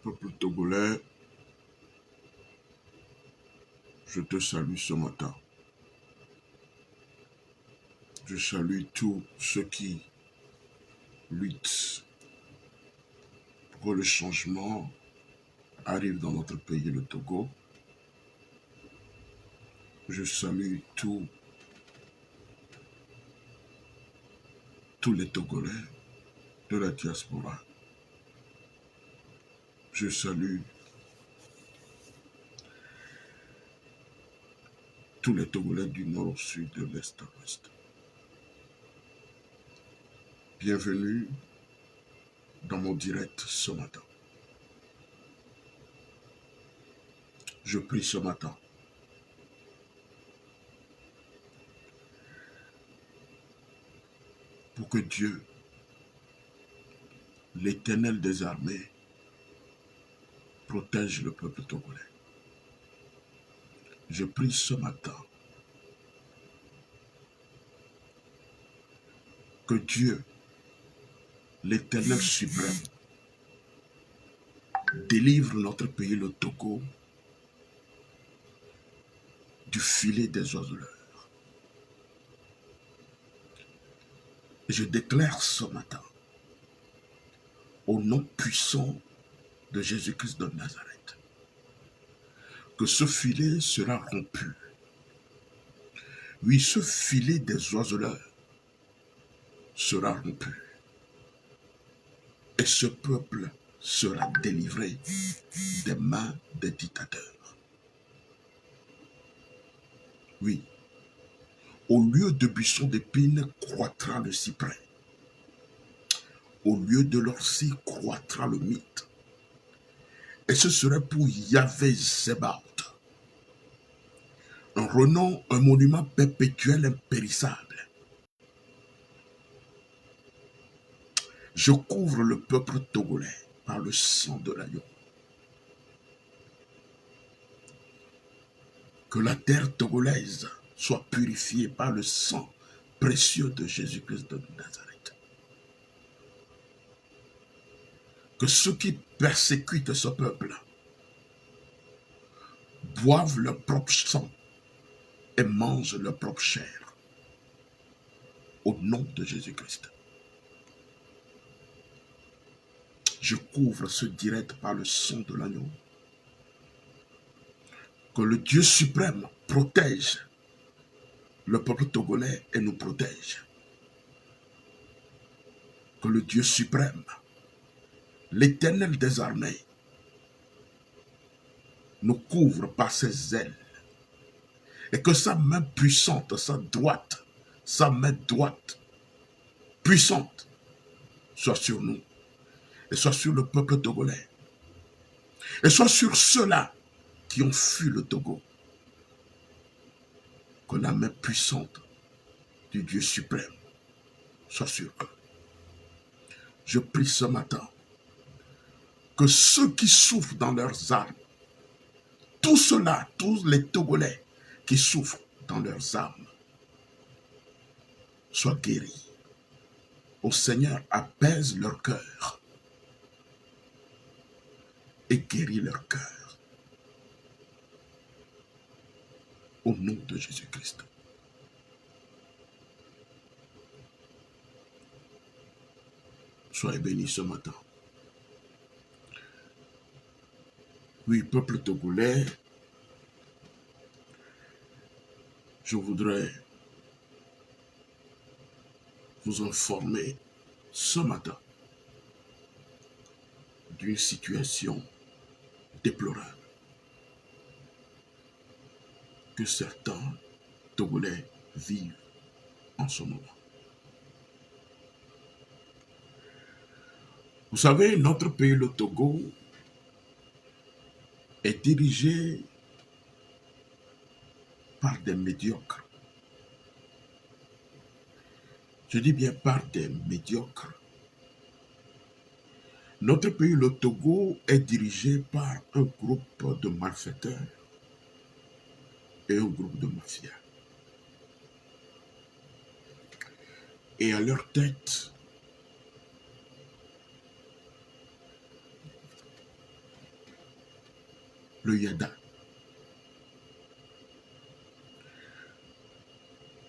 Peuple togolais, je te salue ce matin. Je salue tous ceux qui luttent pour que le changement arrive dans notre pays, le Togo. Je salue tous les Togolais de la diaspora. Je salue tous les Togolais du nord au sud, de l'est à l'ouest. Bienvenue dans mon direct ce matin. Je prie ce matin pour que Dieu, l'Éternel des armées, protège le peuple togolais. Je prie ce matin que Dieu, l'Éternel suprême, délivre notre pays, le Togo, du filet des oiseleurs. Et je déclare ce matin, au nom puissant de Jésus-Christ de Nazareth, que ce filet sera rompu. Oui, ce filet des oiseleurs sera rompu. Et ce peuple sera délivré des mains des dictateurs. Oui, au lieu de buissons d'épines croîtra le cyprès. Au lieu de l'orcie croîtra le mythe. Et ce serait pour Yahvé Zebaoth un renom, un monument perpétuel impérissable. Je couvre le peuple togolais par le sang de l'agneau. Que la terre togolaise soit purifiée par le sang précieux de Jésus-Christ de Nazareth. Que ceux qui persécutent ce peuple boivent leur propre sang et mangent leur propre chair. Au nom de Jésus-Christ. Je couvre ce direct par le sang de l'agneau. Que le Dieu suprême protège le peuple togolais et nous protège. Que le Dieu suprême, l'Éternel des armées, nous couvre par ses ailes. Et que sa main puissante, sa main droite, puissante, soit sur nous. Et soit sur le peuple togolais. Et soit sur ceux-là qui ont fui le Togo. Que la main puissante du Dieu suprême soit sur eux. Je prie ce matin que ceux qui souffrent dans leurs âmes, tous ceux-là, tous les Togolais qui souffrent dans leurs âmes, soient guéris. Ô Seigneur, apaise leur cœur et guéris leur cœur. Au nom de Jésus-Christ. Soyez bénis ce matin. Oui, peuple togolais, je voudrais vous informer ce matin d'une situation déplorable que certains Togolais vivent en ce moment. Vous savez, notre pays, le Togo, est dirigé par des médiocres. Je dis bien par des médiocres. Notre pays, le Togo, est dirigé par un groupe de malfaiteurs et un groupe de mafias. Et à leur tête, le yada.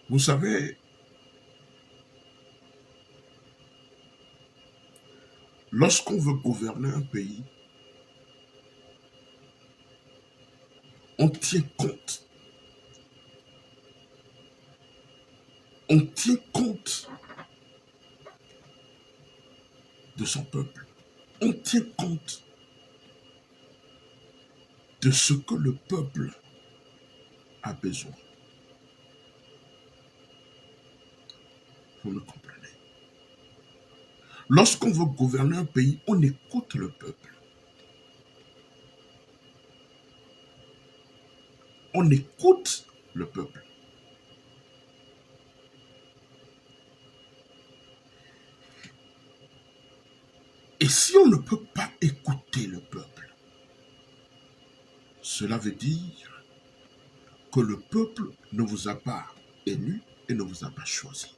Vous savez, lorsqu'on veut gouverner un pays, on tient compte. On tient compte de son peuple. On tient compte de ce que le peuple a besoin. Vous me comprenez? Lorsqu'on veut gouverner un pays, on écoute le peuple. On écoute le peuple. Et si on ne peut pas écouter le peuple, cela veut dire que le peuple ne vous a pas élu et ne vous a pas choisi.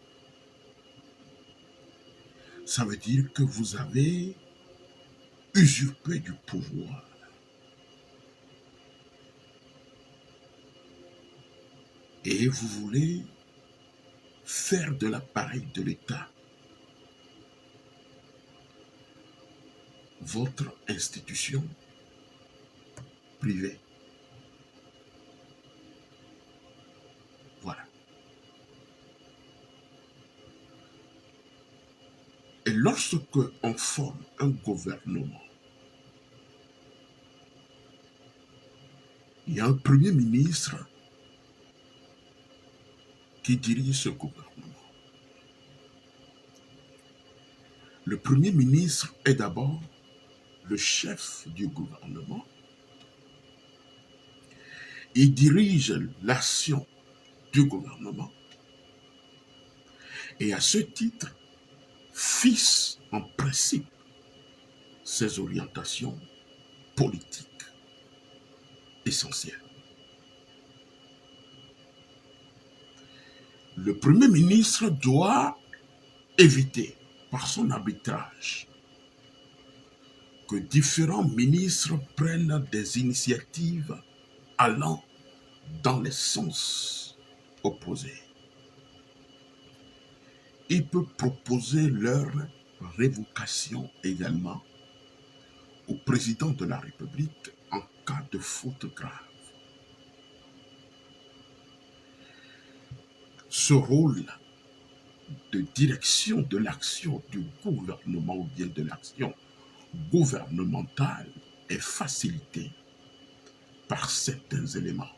Ça veut dire que vous avez usurpé du pouvoir. Et vous voulez faire de l'appareil de l'État votre institution privée. Voilà. Et lorsque on forme un gouvernement, il y a un premier ministre qui dirige ce gouvernement. Le premier ministre est d'abord le chef du gouvernement. Il dirige l'action du gouvernement et à ce titre fixe en principe ses orientations politiques essentielles. Le Premier ministre doit éviter par son arbitrage que différents ministres prennent des initiatives allant dans les sens opposés. Il peut proposer leur révocation également au président de la République en cas de faute grave. Ce rôle de direction de l'action du gouvernement ou bien de l'action gouvernementale est facilité par certains éléments.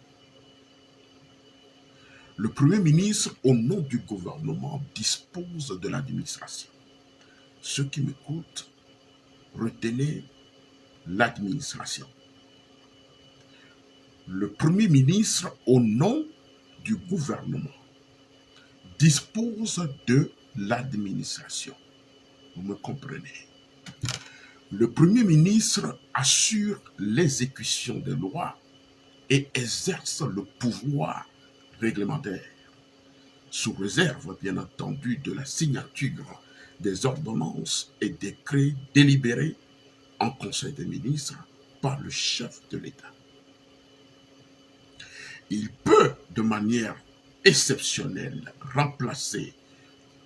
Le Premier ministre, au nom du gouvernement, dispose de l'administration. Ceux qui m'écoutent, retenez l'administration. Le Premier ministre, au nom du gouvernement, dispose de l'administration. Vous me comprenez? Le Premier ministre assure l'exécution des lois et exerce le pouvoir réglementaire, sous réserve, bien entendu, de la signature des ordonnances et décrets délibérés en Conseil des ministres par le chef de l'État. Il peut, de manière exceptionnelle, remplacer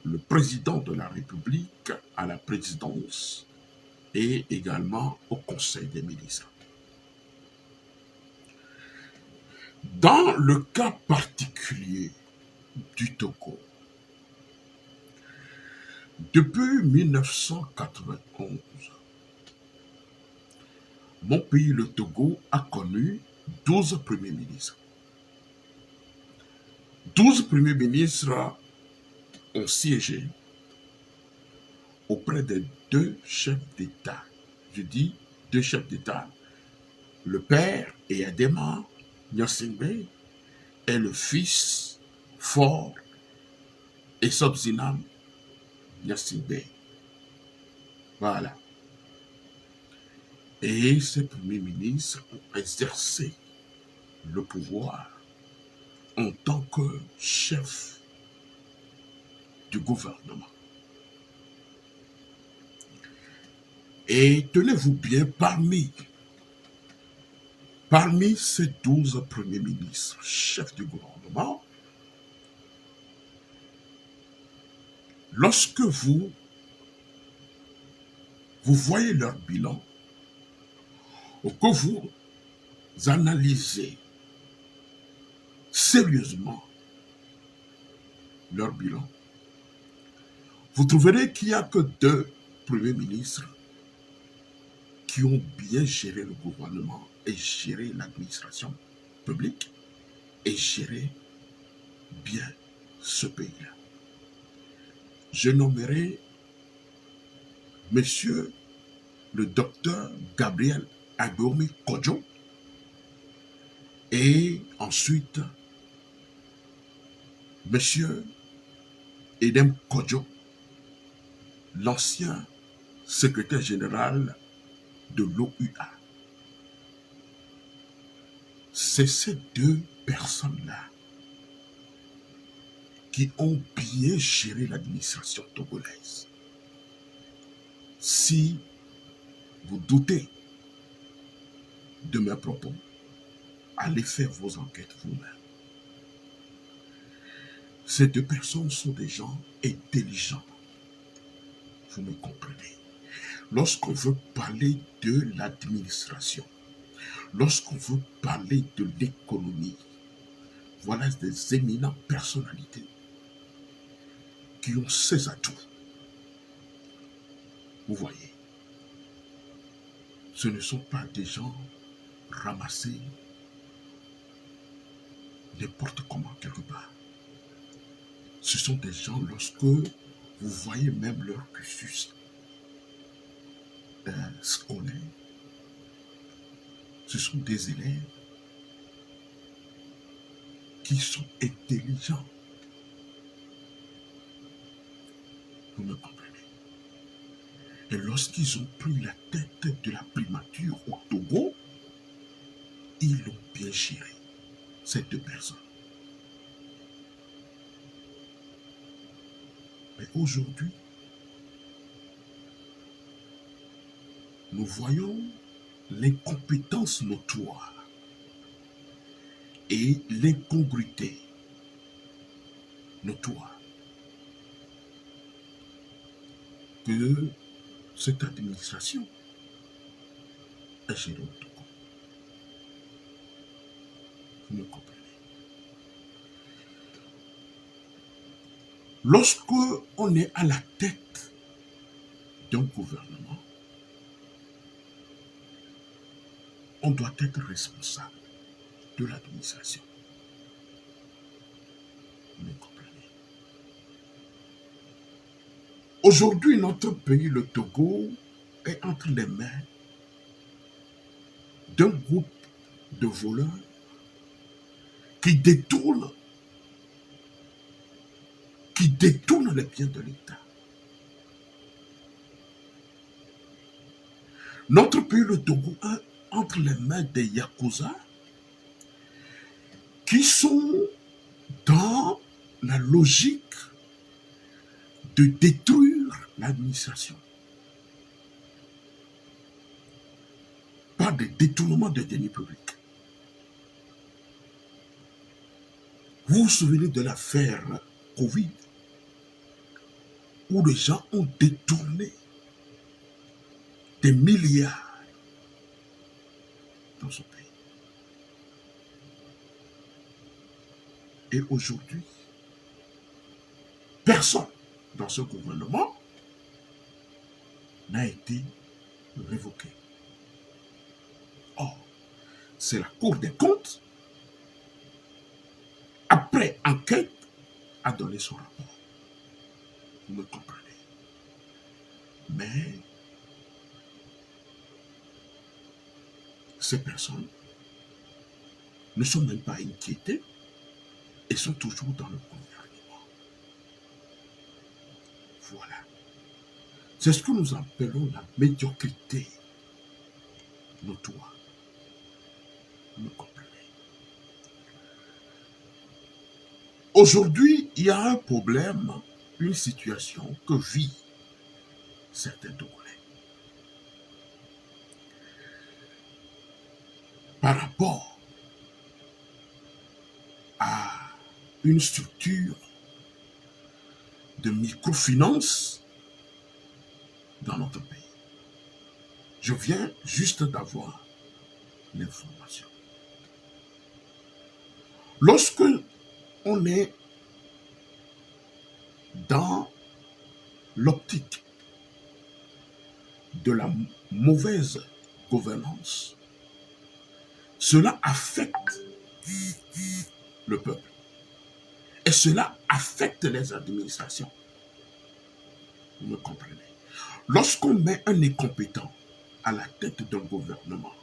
le président de la République à la présidence et également au Conseil des ministres. Dans le cas particulier du Togo, depuis 1991, mon pays, le Togo, a connu 12 premiers ministres. 12 premiers ministres ont siégé auprès des deux chefs d'État. Je dis deux chefs d'État, le père Eyadema Gnassingbé et le fils Faure Essop-Zinam Gnassingbé. Voilà. Et ces premiers ministres ont exercé le pouvoir en tant que chef du gouvernement. Et tenez-vous bien, parmi Parmi ces 12 premiers ministres, chefs du gouvernement, lorsque vous voyez leur bilan, ou que vous analysez sérieusement leur bilan, vous trouverez qu'il n'y a que 2 premiers ministres qui ont bien géré le gouvernement et géré l'administration publique et géré bien ce pays-là. Je nommerai Monsieur le docteur Gabriel Agbomi Kodjo et ensuite Monsieur Edem Kodjo, l'ancien secrétaire général de l'OUA. C'est ces 2 personnes-là qui ont bien géré l'administration togolaise. Si vous doutez de mes propos, allez faire vos enquêtes vous-même. Ces 2 personnes sont des gens intelligents. Vous me comprenez? Lorsqu'on veut parler de l'administration, lorsqu'on veut parler de l'économie, voilà des éminentes personnalités qui ont ces atouts. Vous voyez, ce ne sont pas des gens ramassés n'importe comment quelque part. Ce sont des gens, lorsque vous voyez même leur cursus scolaire, ce sont des élèves qui sont intelligents. Vous me comprenez? Et lorsqu'ils ont pris la tête de la primature au Togo, ils l'ont bien géré, ces 2 personnes. Mais aujourd'hui, nous voyons l'incompétence notoire et l'incongruité notoire que cette administration est gérée au Togo. Vous me comprenez? Lorsque on est à la tête d'un gouvernement, on doit être responsable de l'administration. Vous me comprenez? Aujourd'hui, notre pays, le Togo, est entre les mains d'un groupe de voleurs qui détournent les biens de l'État. Notre pays, le Togo, est entre les mains des Yakuza qui sont dans la logique de détruire l'administration par des détournements de deniers publics. Vous vous souvenez de l'affaire Covid, où les gens ont détourné des milliards dans ce pays. Et aujourd'hui, personne dans ce gouvernement n'a été révoqué. Or, c'est la Cour des comptes, après enquête, a donné son rapport. Vous me comprenez? Mais ces personnes ne sont même pas inquiétées et sont toujours dans le gouvernement. Voilà. C'est ce que nous appelons la médiocrité notoire. Vous me comprenez? Aujourd'hui, il y a un problème, une situation que vit certains Togolais. Par rapport une structure de microfinance dans notre pays. Je viens juste d'avoir l'information. Lorsque on est dans l'optique de la mauvaise gouvernance, cela affecte le peuple et cela affecte les administrations. Vous me comprenez? Lorsqu'on met un incompétent à la tête d'un gouvernement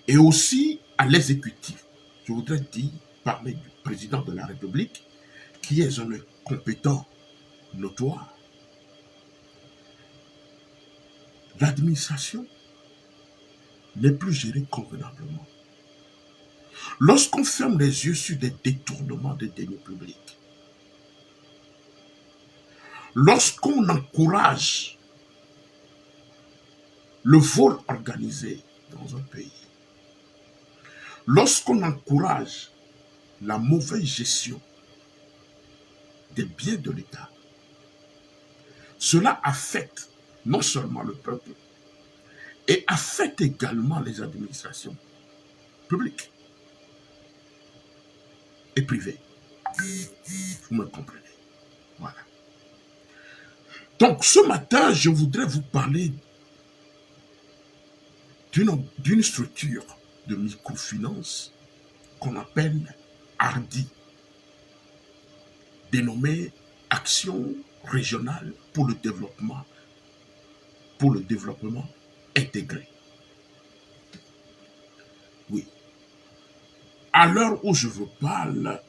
et aussi à l'exécutif, je voudrais dire, parler du président de la République, qui est un incompétent notoire, l'administration n'est plus gérée convenablement. Lorsqu'on ferme les yeux sur des détournements des deniers publics, lorsqu'on encourage le vol organisé dans un pays, lorsqu'on encourage la mauvaise gestion des biens de l'État, cela affecte non seulement le peuple, et affecte également les administrations publiques et privées. Vous me comprenez? Voilà. Donc ce matin, je voudrais vous parler d'une structure de microfinance qu'on appelle ARDI, dénommée Action régionale pour le développement intégré. Oui. À l'heure où je vous parle,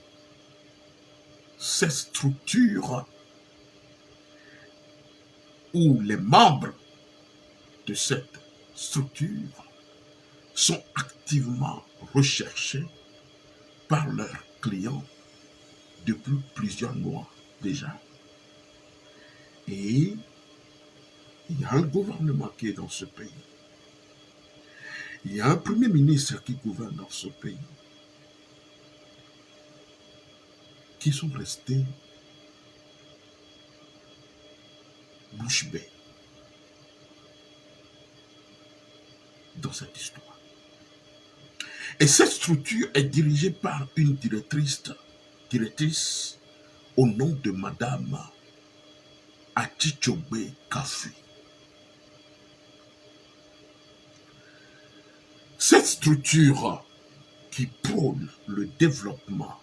cette structure où les membres de cette structure sont activement recherchés par leurs clients depuis plusieurs mois déjà. Et il y a un gouvernement qui est dans ce pays. Il y a un premier ministre qui gouverne dans ce pays, qui sont restés bouche bée dans cette histoire. Et cette structure est dirigée par une directrice au nom de Madame Atichogbe Kafi. Cette structure qui prône le développement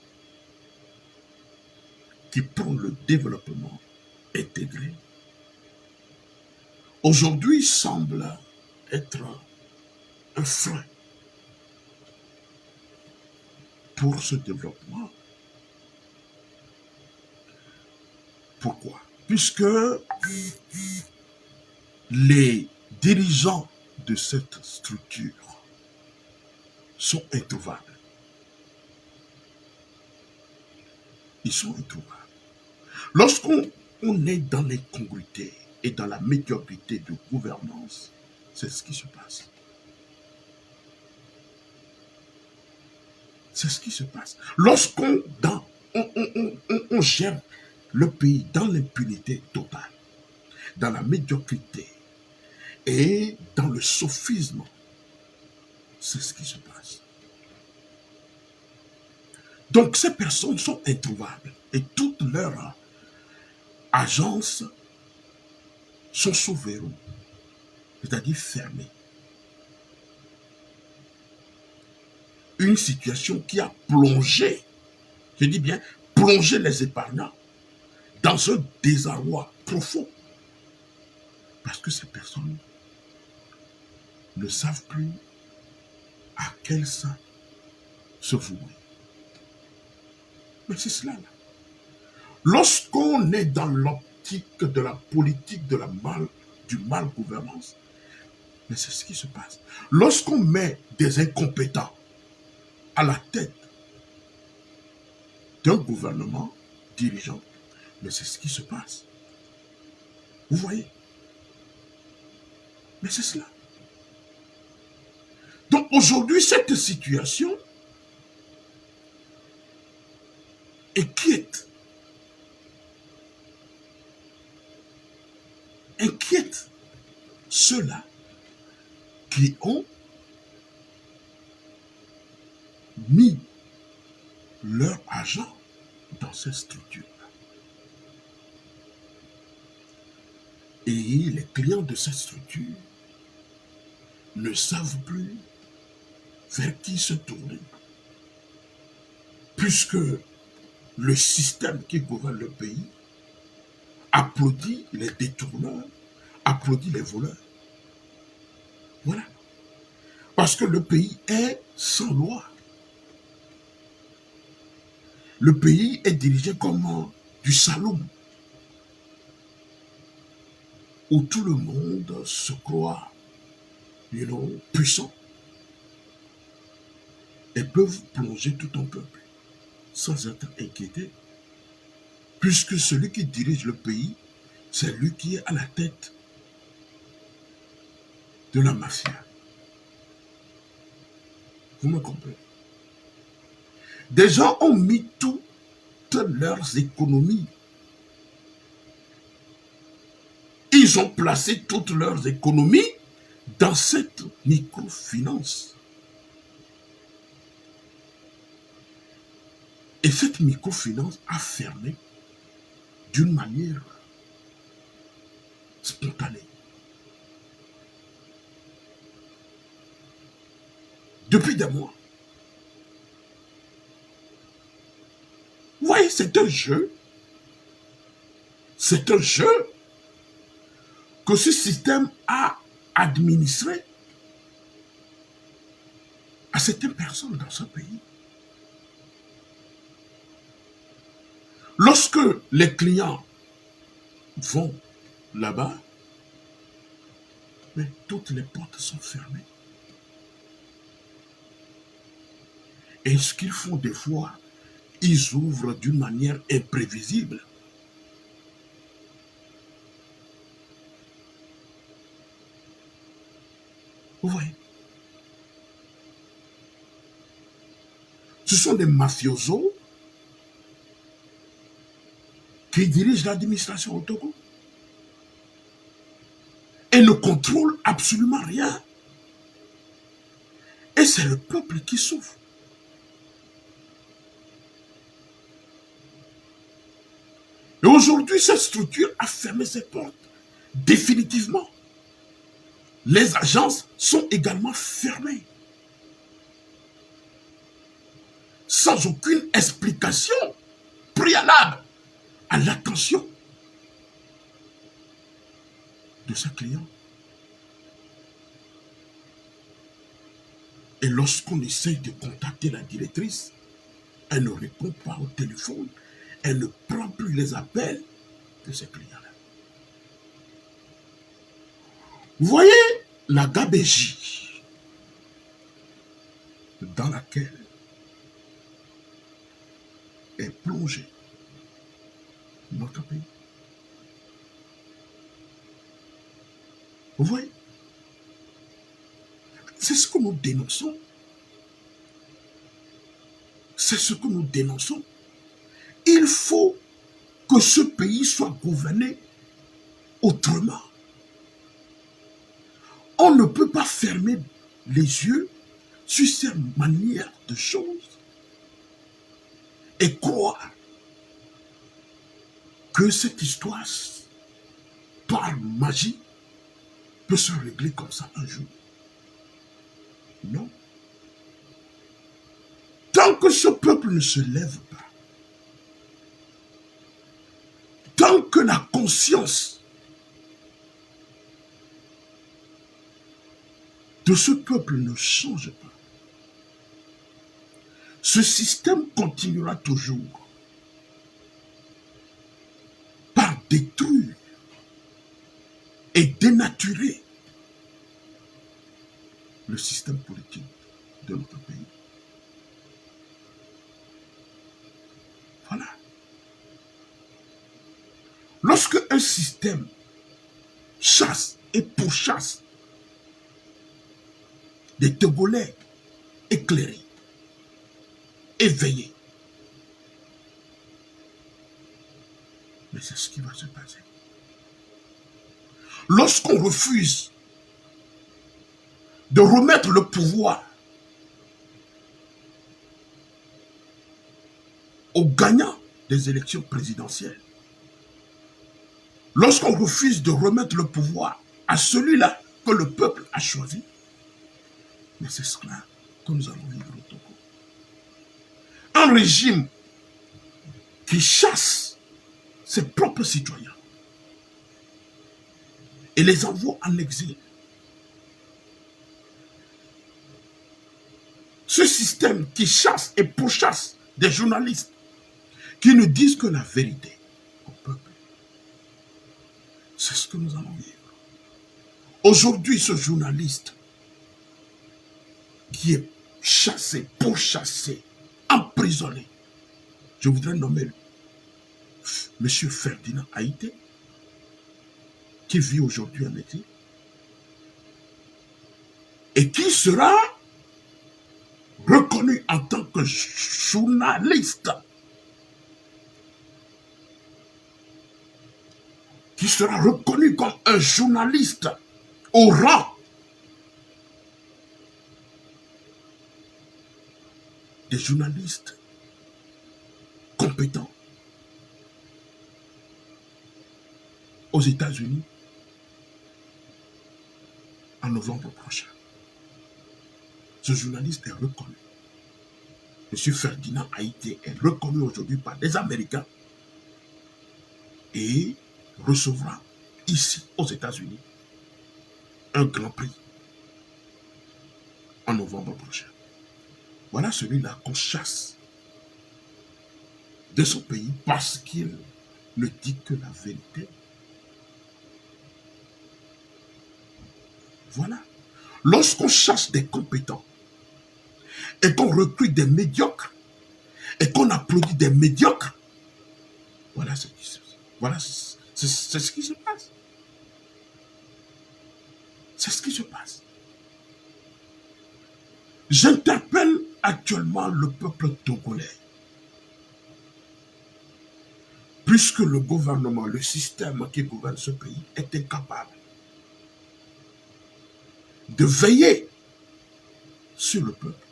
intégré, aujourd'hui semble être un frein pour ce développement. Pourquoi? Puisque les dirigeants de cette structure sont introuvables. Ils sont introuvables. Lorsqu'on est dans l'incongruité et dans la médiocrité de gouvernance, c'est ce qui se passe. C'est ce qui se passe. Lorsqu'on gère le pays dans l'impunité totale, dans la médiocrité et dans le sophisme, c'est ce qui se passe. Donc ces personnes sont introuvables et toutes leurs agences sont sous verrou, c'est-à-dire fermées. Une situation qui a plongé, je dis bien plongé les épargnants dans un désarroi profond. Parce que ces personnes ne savent plus à quel saint se vouer. Mais c'est cela là. Lorsqu'on est dans l'optique de la politique du mal gouvernance, mais c'est ce qui se passe. Lorsqu'on met des incompétents à la tête d'un gouvernement dirigeant, mais c'est ce qui se passe. Vous voyez? Mais c'est cela. Donc aujourd'hui, cette situation inquiète, inquiète ceux-là qui ont mis leur argent dans cette structure. Et les clients de cette structure ne savent plus vers qui se tourner. Puisque le système qui gouverne le pays applaudit les détourneurs, applaudit les voleurs. Voilà. Parce que le pays est sans loi. Le pays est dirigé comme du Saloum, où tout le monde se croit, puissant, et peuvent plonger tout un peuple sans être inquiétés, puisque celui qui dirige le pays, c'est lui qui est à la tête de la mafia. Vous me comprenez? Des gens ont mis toutes leurs économies. Ils ont placé toutes leurs économies dans cette microfinance. Et cette microfinance a fermé d'une manière spontanée. Depuis des mois. Vous voyez, c'est un jeu. C'est un jeu que ce système a administré à certaines personnes dans ce pays. Lorsque les clients vont là-bas, mais toutes les portes sont fermées. Et ce qu'ils font des fois, ils ouvrent d'une manière imprévisible. Vous voyez? Ce sont des mafiosos qui dirigent l'administration au Togo et ne contrôlent absolument rien. Et c'est le peuple qui souffre. Et aujourd'hui, cette structure a fermé ses portes définitivement. Les agences sont également fermées. Sans aucune explication préalable à l'attention de ses clients. Et lorsqu'on essaye de contacter la directrice, elle ne répond pas au téléphone, elle ne prend plus les appels de ses clients-là. Vous voyez la gabégie dans laquelle est plongé notre pays. Vous voyez? C'est ce que nous dénonçons. C'est ce que nous dénonçons. Il faut que ce pays soit gouverné autrement. On ne peut pas fermer les yeux sur ces manières de choses et croire que cette histoire, par magie, peut se régler comme ça un jour. Non. Tant que ce peuple ne se lève pas, tant que la conscience de ce peuple ne change pas, ce système continuera toujours par détruire et dénaturer le système politique de notre pays. Voilà. Lorsque un système chasse et pourchasse des Togolais éclairés, éveillés, Mais c'est ce qui va se passer. Lorsqu'on refuse de remettre le pouvoir aux gagnants des élections présidentielles, lorsqu'on refuse de remettre le pouvoir à celui-là que le peuple a choisi, mais c'est cela que nous allons vivre au Togo. Un régime qui chasse ses propres citoyens et les envoie en exil. Ce système qui chasse et pourchasse des journalistes qui ne disent que la vérité au peuple, c'est ce que nous allons vivre. Aujourd'hui, ce journaliste qui est chassé, pourchassé, emprisonné, je voudrais nommer M. Ferdinand Haïté, qui vit aujourd'hui en exil, et qui sera reconnu en tant que journaliste, qui sera reconnu comme un journaliste au rang des journalistes compétents aux États-Unis en novembre prochain. Ce journaliste est reconnu. M. Ferdinand Haïté est reconnu aujourd'hui par des Américains et recevra ici aux États-Unis un grand prix en novembre prochain. Voilà celui-là qu'on chasse de son pays parce qu'il ne dit que la vérité. Voilà. Lorsqu'on chasse des compétents et qu'on recrute des médiocres et qu'on applaudit des médiocres, voilà ce qui se passe. Voilà, c'est ce qui se passe. C'est ce qui se passe. J'interpelle actuellement le peuple togolais. Puisque le gouvernement, le système qui gouverne ce pays est incapable de veiller sur le peuple.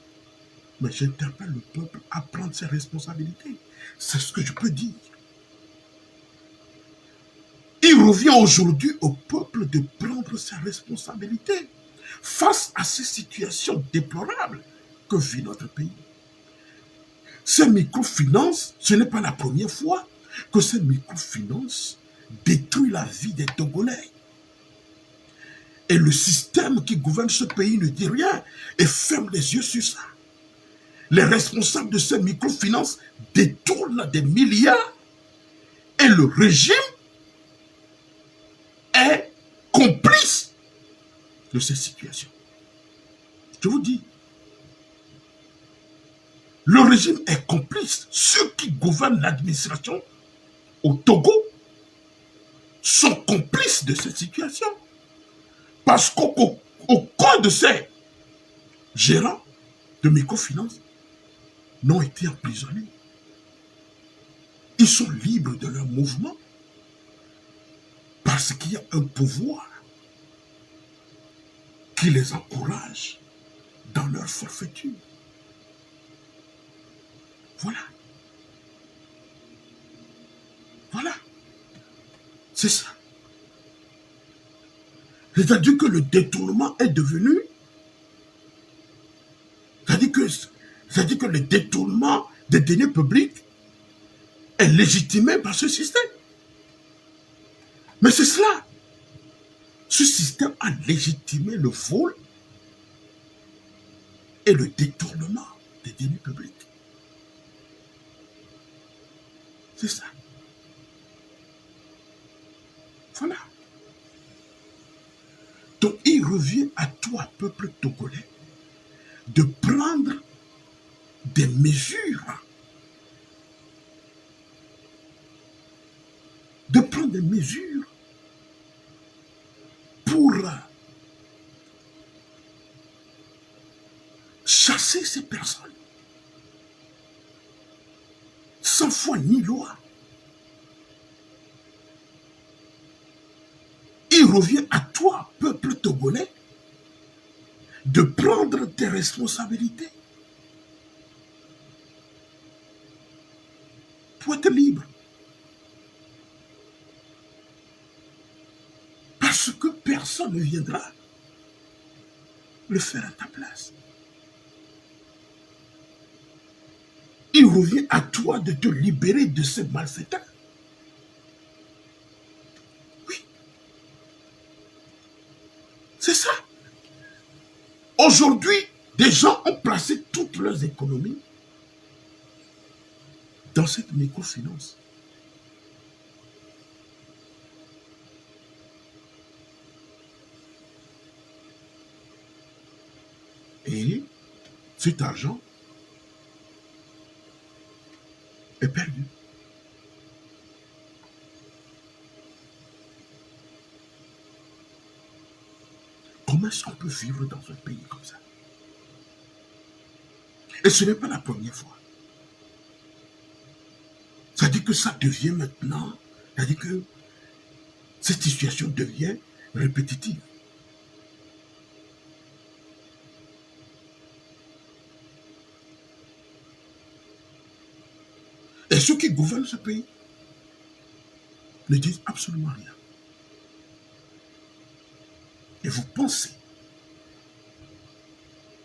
Mais j'interpelle le peuple à prendre ses responsabilités. C'est ce que je peux dire. Il revient aujourd'hui au peuple de prendre ses responsabilités face à ces situations déplorables que vit notre pays. Ces microfinances, ce n'est pas la première fois que ces microfinances détruisent la vie des Togolais. Et le système qui gouverne ce pays ne dit rien et ferme les yeux sur ça. Les responsables de ces microfinances détournent des milliards et le régime est complice de ces situations. Je vous dis, le régime est complice. Ceux qui gouvernent l'administration au Togo sont complices de cette situation. Parce qu'au cœur de ces gérants de microfinance n'ont été emprisonnés. Ils sont libres de leur mouvement parce qu'il y a un pouvoir qui les encourage dans leur forfaiture. Voilà. Voilà. C'est ça. C'est-à-dire que le détournement est devenu... C'est-à-dire que le détournement des deniers publics est légitimé par ce système. Mais c'est cela. Ce système a légitimé le vol et le détournement des deniers publics. C'est ça. Voilà. Donc il revient à toi, peuple togolais, de prendre des mesures. De prendre des mesures pour chasser ces personnes sans foi ni loi. revient à toi, peuple togolais, de prendre tes responsabilités pour être libre. Parce que personne ne viendra le faire à ta place. Il revient à toi de te libérer de ces malfaiteurs. Oui. C'est ça. Aujourd'hui, des gens ont placé toutes leurs économies dans cette microfinance. Et cet argent est perdu. Comment est-ce qu'on peut vivre dans un pays comme ça? Et ce n'est pas la première fois. Ça dit que ça devient maintenant, ça dit que cette situation devient répétitive. Et ceux qui gouvernent ce pays ne disent absolument rien. Et vous pensez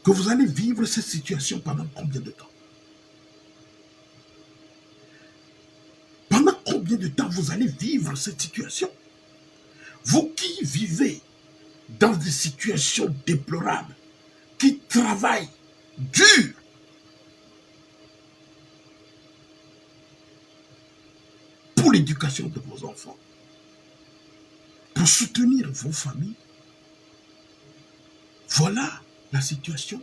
que vous allez vivre cette situation pendant combien de temps? Pendant combien de temps vous allez vivre cette situation? Vous qui vivez dans des situations déplorables, qui travaillent dur, pour l'éducation de vos enfants, pour soutenir vos familles, voilà la situation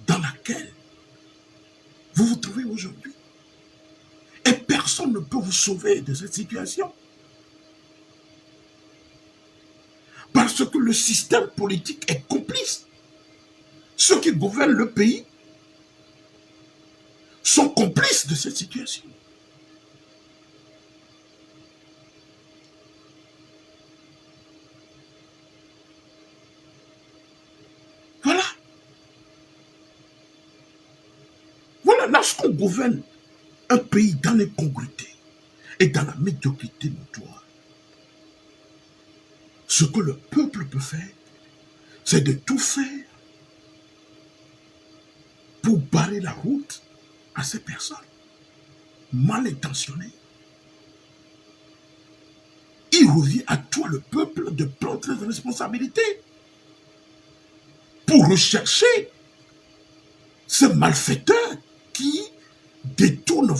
dans laquelle vous vous trouvez aujourd'hui. Et personne ne peut vous sauver de cette situation. Parce que le système politique est complice. Ceux qui gouvernent le pays sont complices de cette situation. Voilà. Voilà, lorsqu'on gouverne un pays dans l'incongruité et dans la médiocrité notoire, ce que le peuple peut faire, c'est de tout faire pour barrer la route à ces personnes mal intentionnées. Il revient à toi, le peuple, de prendre tes responsabilités pour rechercher ces malfaiteurs qui détournent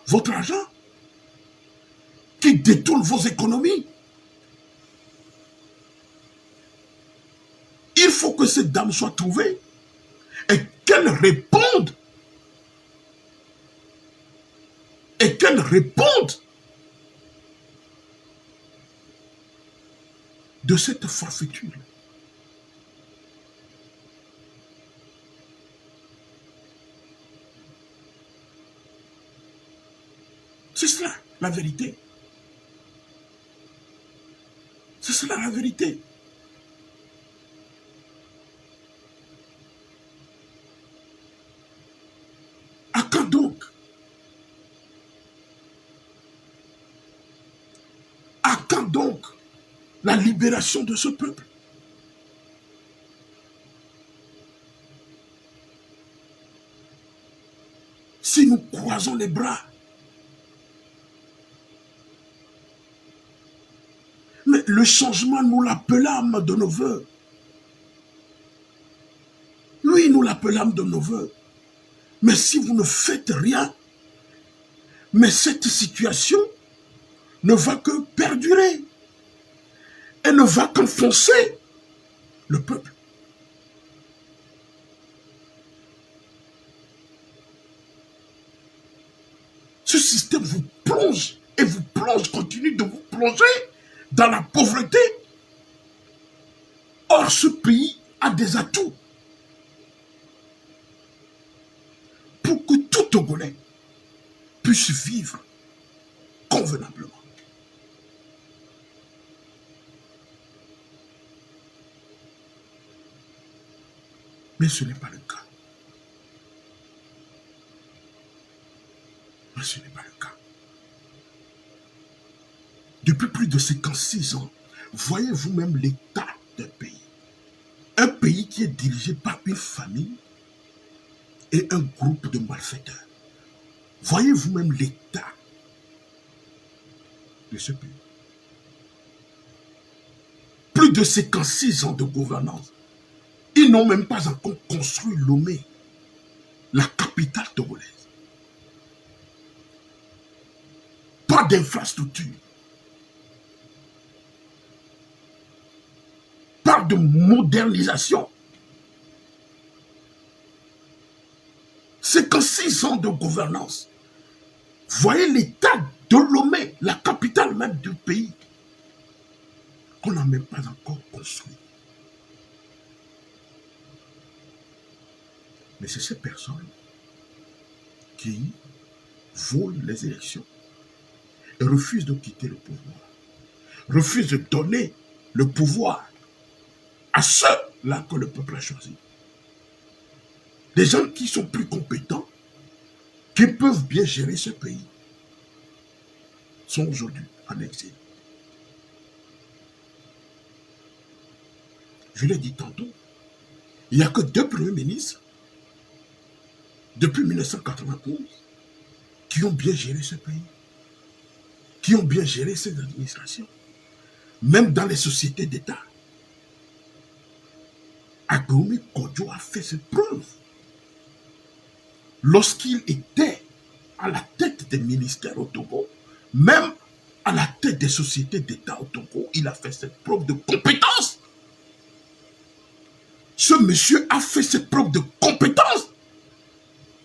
votre argent, qui détournent vos économies. Il faut que ces dames soient trouvées et qu'elles répondent. Et qu'elles répondent de cette forfaiture. C'est cela, la vérité. C'est cela, la vérité. À quand donc? À quand donc la libération de ce peuple? Si nous croisons les bras, mais le changement, nous l'appelâmes de nos voeux. Oui, nous l'appelâmes de nos voeux. Mais si vous ne faites rien, mais cette situation ne va que perdurer et ne va qu'enfoncer le peuple. Ce système vous plonge et vous plonge, continue de vous plonger dans la pauvreté. Or, ce pays a des atouts pour que tout Togolais puisse vivre convenablement. Mais ce n'est pas le cas. Mais ce n'est pas le cas. Depuis plus de 56 ans, voyez vous-même l'état d'un pays. Un pays qui est dirigé par une famille et un groupe de malfaiteurs. Voyez vous-même l'état de ce pays. Plus de 56 ans de gouvernance. Ils n'ont même pas encore construit Lomé, la capitale togolaise. Pas d'infrastructure. Pas de modernisation. 56 ans de gouvernance. Voyez l'état de Lomé, la capitale même du pays, qu'on n'a même pas encore construit. Mais c'est ces personnes qui volent les élections et refusent de quitter le pouvoir, refusent de donner le pouvoir à ceux-là que le peuple a choisi. Des gens qui sont plus compétents, qui peuvent bien gérer ce pays, sont aujourd'hui en exil. Je l'ai dit tantôt, il n'y a que 2 premiers ministres depuis 1991 qui ont bien géré ce pays, qui ont bien géré ces administrations, même dans les sociétés d'État. Agboomi Kodjo a fait ses preuves. Lorsqu'il était à la tête des ministères au Togo, même à la tête des sociétés d'État au Togo, il a fait ses preuves de compétence. Ce monsieur a fait ses preuves de compétence,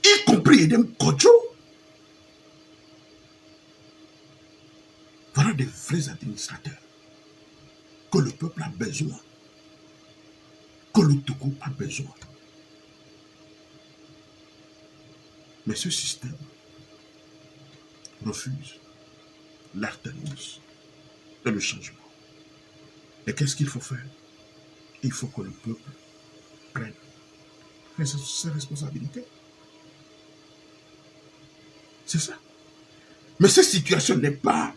y compris Edem Kodjo. Voilà des vrais administrateurs que le peuple a besoin, que le Togo a besoin. Mais ce système refuse l'alternance et le changement. Et qu'est-ce qu'il faut faire? Il faut que le peuple prenne ses responsabilités. C'est ça. Mais cette situation n'est pas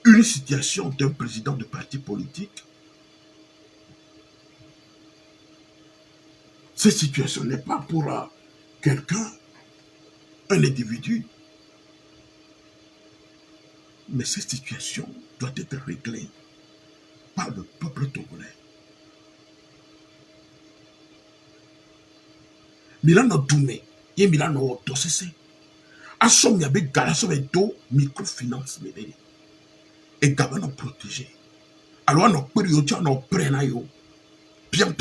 une situation d'un président de parti politique. Cette situation n'est pas pour quelqu'un, un individu. Mais cette situation doit être réglée par le peuple togolais. Milano Doumé, et Milano Dossese, Assom Yabe Galasso et Do, microfinance, et Gabano protégé. Alors, on a pris on prend yo, bien,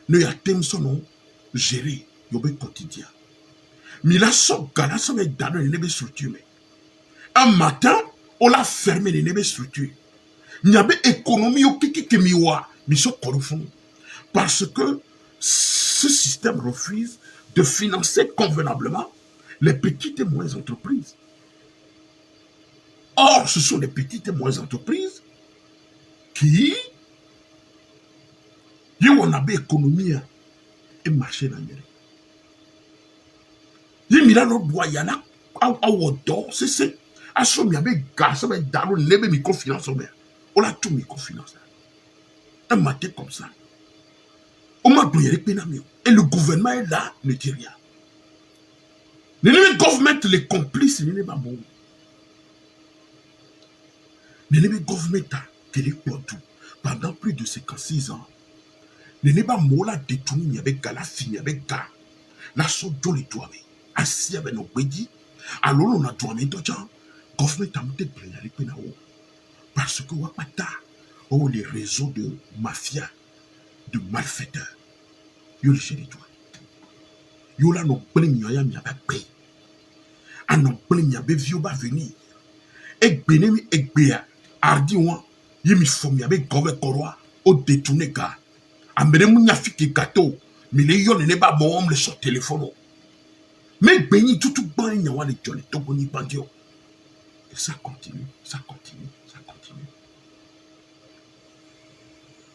ne y'a thème son géré, yobe quotidien. Milasso Galasso et Dano, les nébé structure. Un matin, on l'a fermé les nébé structure. Il y avait économie au kiki kemiwa, miso korofon. Parce que ce système refuse de financer convenablement les petites et moyennes entreprises. Or, ce sont les petites et moyennes entreprises qui ont une économie et marché dans le monde. Il y a un boyana à Wodo, c'est à ce moment il y a garçon dans le microfinance. On a tout microfinance. Un matin comme ça. On m'a donné les pénamios. Et le gouvernement est là, ne dit rien. Le gouvernement, les complices, il n'est pas bon. Le gouvernement a quel tout pendant plus de 56 ans. Le n'est pas mola détourné avec gala fini avec gars. La sorte de l'étoile. Assis avec nos bédis. Alors on a douané de gens. Gouvernement a monté plein avec pénao. Parce que Wapata, oh les réseaux de mafia, de malfaiteurs. Yo le chéri toi. Yo là non plein mioya mi a pay. Ah non plein mi a vieux va venir. Ek benemi ek bea ardi wan yemi fomi avec gove korwa au détourné gars. Amene munya fiki gâteau mais les yon ne pas bon le sur téléphone. Mais béni tout ban nyawa le jolé togoni bandio. Et ça continue.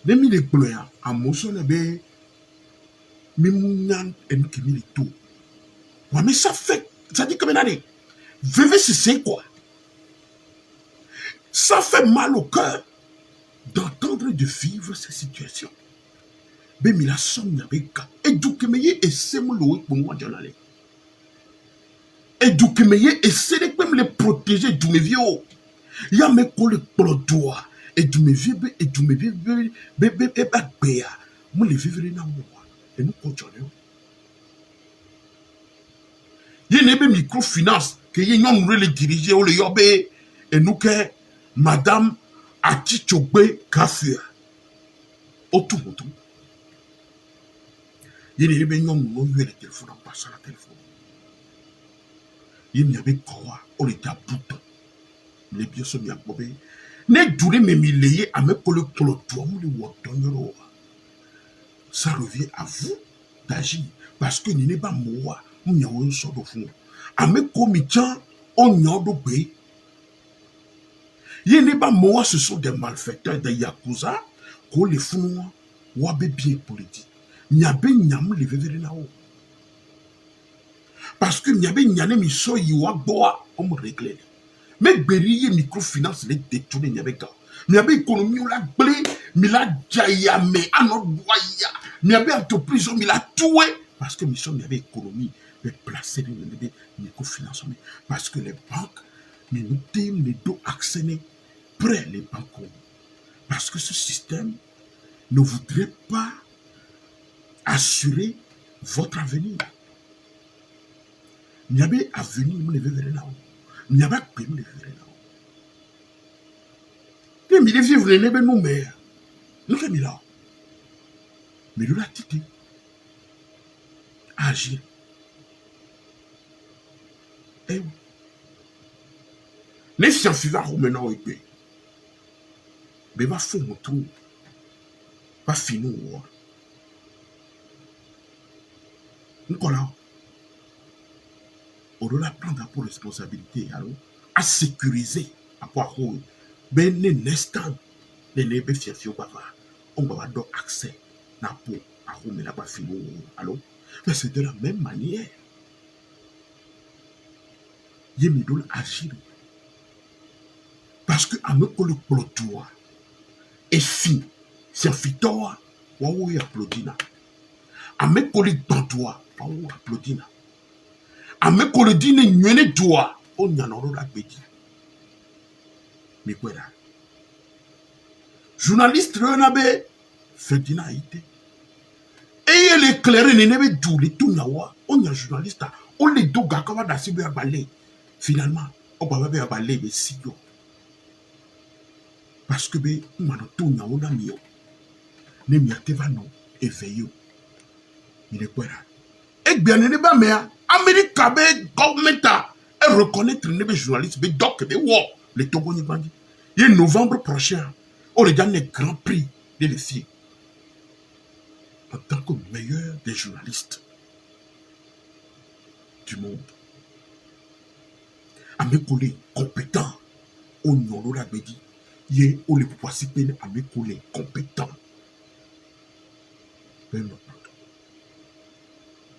Nemi le gloya, à mon son, Mimounian et nous qui mis les tout. Ouais, mais ça dit comme une année. Vivre, c'est quoi? Ça fait mal au cœur d'entendre de vivre ces situations. Mais la somme n'a pas qu'à. Et du que meilleur essaie de louer pour moi, j'en allais. Et du que meilleur essaie de me protéger du mes vieux. Il y a mes collègues pour le doigt. Et du mes vieux, et du mes vieux, bébé, et bébé, moi les vivre dans moi. Et nous continuons. Il y a une microfinance que nous avons les diriger ou les yobé. Et nous que Madame Atichogbe Kafia. Autour. Il y a des gens qui ont eu le téléphone en passant la téléphone. Il y avait quoi? On était à bout. Les biens sont mis à bober. Ne duré mes milliers à me coller pour le toit. Ça revient à vous d'agir. Parce que n'y n'est pas moi. On y a un sort de fond. À me commettant, on y a de bé. Il n'est pas moi, ce sont des malfaiteurs, des yakuza. Qu'on les font, ou à bien politique. N'y a pas les vévérés là-haut. Parce que n'y a pas mis so yiwa boa on me régler. Mais beriye microfinance les détourner n'y avait pas. N'y a pas économie on la blé, mais la jaya mais anot boya. N'y a pas entreprise on la tué parce que mission n'y avait économie mais placer les microfinance parce que les banques mais nous t'aiment les dos actionner près les banques parce que ce système ne voudrait pas assurer votre avenir. Il y avait avenir, il y avait là-haut. Il y avait pays, il y avait là-haut. Mais il vivre les nébés nous mères. Nous sommes là. Mais nous l'a tité. Agir. Eh oui. Les scientifiques vont maintenant au pays. Mais va faire mon tour. Va finir. Nous sommes là. On doit prendre pour responsabilité alors, à sécuriser à pouvoir ben l'instant les nébés fiafios on va avoir accès à pour à mais là pas fini alors mais c'est de la même manière il doit agir parce que à me coller le toit et si c'est fitoa ou applaudina à me coller dans toi ou applaudina à me coller dîne nyene toi on y en aura la bêtise mais quoi là journaliste renabe Ferdinand Haïté et les éclairé ne tout les tout nawa on y a journaliste on les deux gars comme dans cible à balai finalement on va pas balai mais si yo parce que ben on a tout nawa na mio ne miate va non éveillé il est quoi là et bien ne pas mais Amérique be government et reconnaître les journalistes be doc be wo les Togo ni bandi et novembre prochain on les donne les grands prix de les filles en tant que meilleur des journalistes du monde. À mes collègues compétents, au nom de la bédi, il y a les participer à mes collègues compétents. À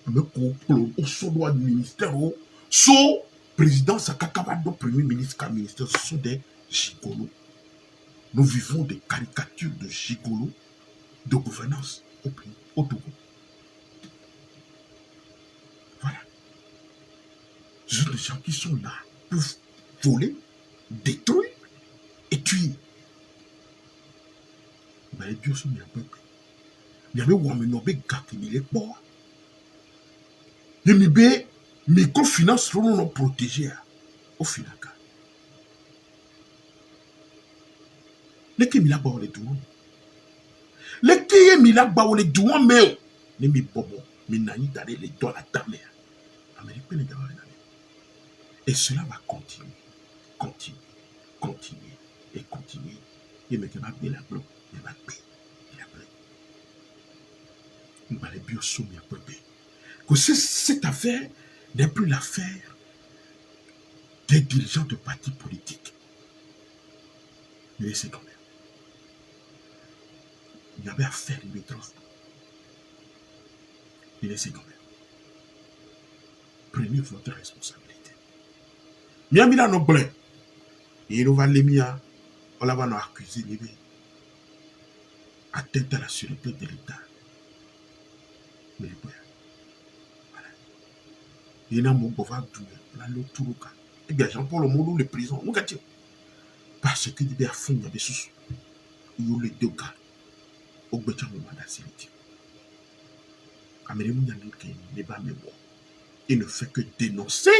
mes collègues au son administrateur, so président Sakakabado, premier ministre, ministre, ce sont des gigolos. Nous vivons des caricatures de gigolos de gouvernance au pays, au Togo. Voilà. Ce sont des gens qui sont là pour voler, détruire et tuer. Mais les dieux sont bien peuplés. Il y avait Wamenobe Gaki, il est bon. Il y a microfinance sont non protégés au final. Les qui mila bawo les douans. Les qui mila bawo les douans mais les mi bobo, mi nani d'aller les doigts à ta mère. Amérique les doigts. Et cela va continuer, continuer, continuer et continuer. Et maintenant, il va bien il va bien, il va bien. On va les biosoumis à peu près. Que cette affaire n'est plus l'affaire des dirigeants de partis politiques. Mais c'est quand même. Il y avait à faire une maîtrise. Il est quand même. Prenez votre responsabilité. Miamila no blé. Et nous va l'émia. On va nous accuser. Atteinte à la sûreté de l'État. Mais voilà. Il y a un mot pour faire tout. La loturuka. Eh bien, Jean-Paul Omolo, les prisons. Nous gâtons. Parce que il y a fond, il y a des sous. Il y a les deux gars. Au bout d'un moment d'activité. Il ne fait que dénoncer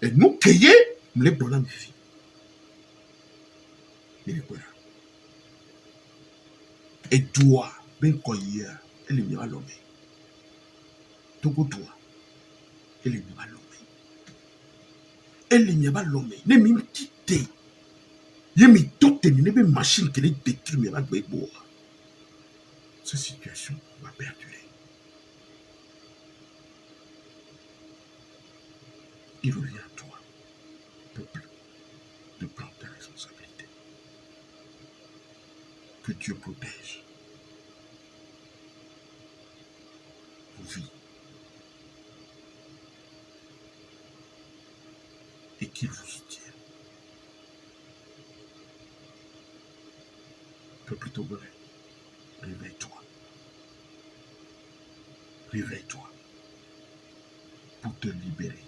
et nous cueillir les bonhommes de vie. Et toi, ben koya, elle est mieux à l'homme. Tout toi, elle est mieux à l'homme. Elle est mieux à l'homme. Ne m'y quitte. Il me doute de une machine qui est détruite, mais va de boire. Cette situation va perdurer. Il revient à toi, peuple, de prendre ta responsabilité. Que Dieu protège vos vies. Et qu'il vous soutienne. Peuple togolais, réveille-toi. Réveille-toi pour te libérer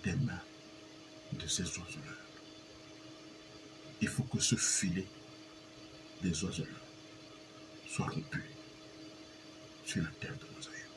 des mains de ces oiseleurs. Il faut que ce filet des oiseleurs soit rompu sur la terre de nos aïeux.